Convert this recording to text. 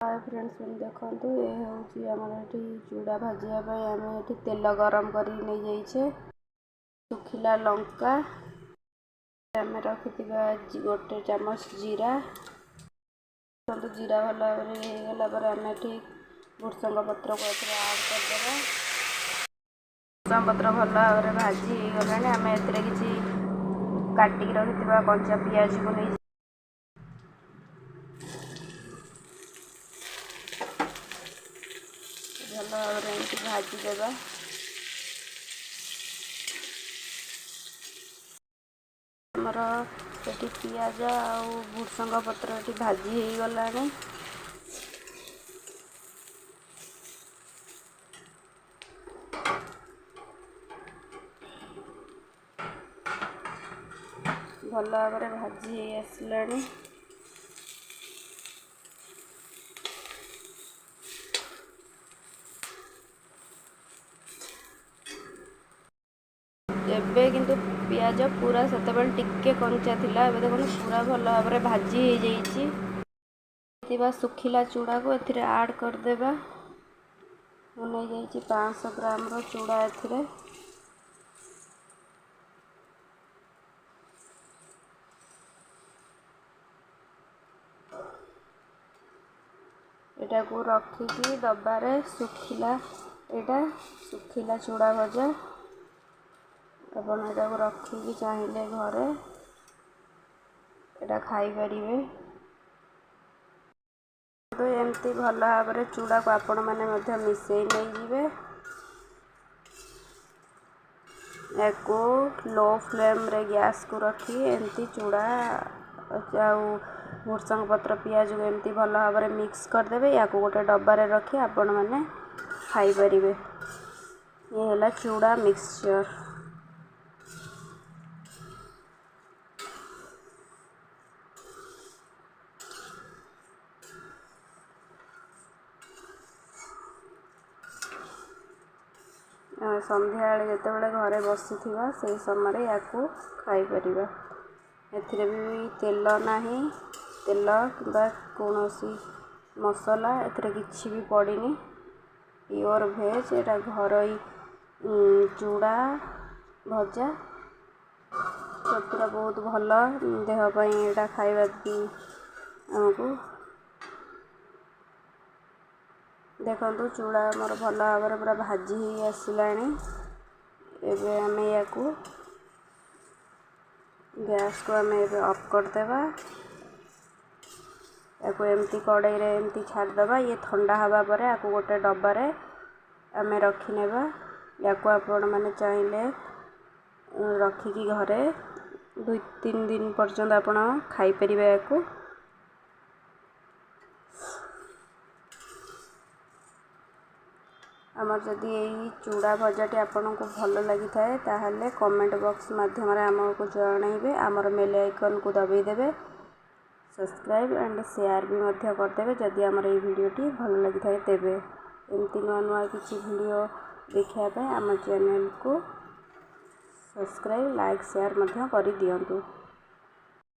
Hi friends देखो ये हूँ आम चूड़ा भाजवाई आम ये तेल गरम कर नहीं जाइए सुखिला लंका आम रखि गोटे चामच जीरा जीरा भल भाव आम भृषंग पत्र को आड करदे भृषंग पत्र भल भाव भाजी गला आम ए कि काटिक रखि कंचा पियाज को नहीं भल भाव एमती भाजीदेवा आमर ये पियाज आ भृषंग पत्र ये भाजी हो गला भल भाव भाजी आसला एबे किंतु पियाज पूरा सेतबेले टिके कंचा थिला एबे देखो पूरा भल भाव भाजी हो जाइए सुखिला चूड़ा को एथिरे ऐड कर देबा नहीं जाइए 500 ग्राम रो चूड़ा एथिरे एटा को रखिकी डब्बारे सुखिला चूड़ा भजा अपन एटा को रखिकी चाहिए घरे एटा खाई परिवे तो एमती भल भाव चूड़ा को आपण मैंने मिसई नहीं जीवे को लो फ्लेम रे गैस को रखी एमती चूड़ा भृषंग पत्र पियाज को एमती भल भाव मिक्स करदे या गोटे डब्बारे रखी आपण मैंने खाई परिवे ये है चूड़ा मिक्सचर संध्या जिते घरे बसी से समय या खाई परिबा एथिरे भी तेल नाही तेल कि कौन मसला एथिरे किछि भी पड़ीनी प्योर भेज एटा घर चूड़ा भजा पूरा बहुत भल देहपाई एटा खाइबा आमको देखो चूड़ा मोर भल भाव पूरा भाजी ही आसला एबे आम या गैस को आम ऑफ करदेबा या एमती कड़ाई रे एमती छाड़देबा ये ठंडा हवा पर या गोटे डब्बारे आम रखिनेबा या आपण मैंने चाहिए रखिकी घरे 2-3 दिन पर्यंत आपण खाई परिबा या आमर जदि यही चूड़ा भजाटी आपन को भल लगी थाए ताहले कमेंट बॉक्स माध्यम आमको जनइबे आमर मेल आइकन को दबाई देबे सब्सक्राइब एंड शेयर भी करदेवे जदि आमर ये वीडियोटी भल लगी थाए तेबे एमती नुआ नुआ किसी वीडियो देखा आम चैनल को सब्सक्राइब लाइक शेयर कर दियंतु।